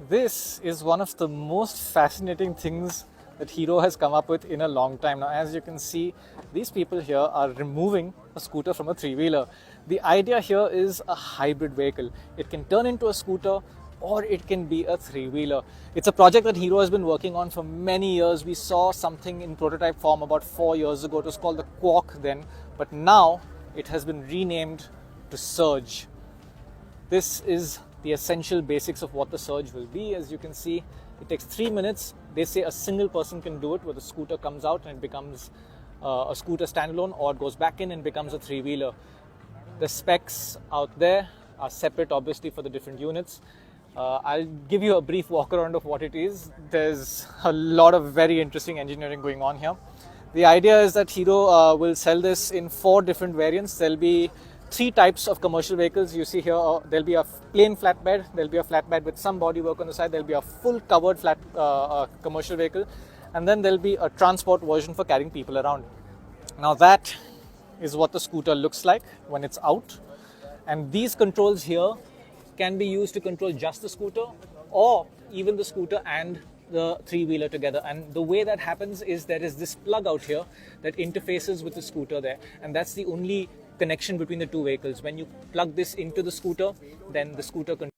This is one of the most fascinating things that Hero has come up with in a long time now. As you can see, these people here are removing a scooter from a three-wheeler. The idea here is a hybrid vehicle. It can turn into a scooter or it can be a three-wheeler. It's a project that Hero has been working on for many years. We saw something in prototype form about 4 years ago. It was called the Quark then, but now it has been renamed to Surge. This is the essential basics of what the Surge will be. As you can see, it takes 3 minutes. They say a single person can do it, where the scooter comes out and it becomes a scooter standalone, or it goes back in and becomes a three-wheeler. The specs out there are separate, obviously, for the different units. I'll give you a brief walk around of what it is. There's a lot of very interesting engineering going on here. The idea is that Hero will sell this in 4 different variants. There'll be 3 types of commercial vehicles. You see here, there'll be a plain flatbed, there'll be a flatbed with some bodywork on the side, there'll be a full covered flat commercial vehicle, and then there'll be a transport version for carrying people around. Now that is what the scooter looks like when it's out. And these controls here can be used to control just the scooter or even the scooter and the three-wheeler together. And the way that happens is there is this plug out here that interfaces with the scooter there, and that's the only connection between the 2 vehicles. When you plug this into the scooter, then the scooter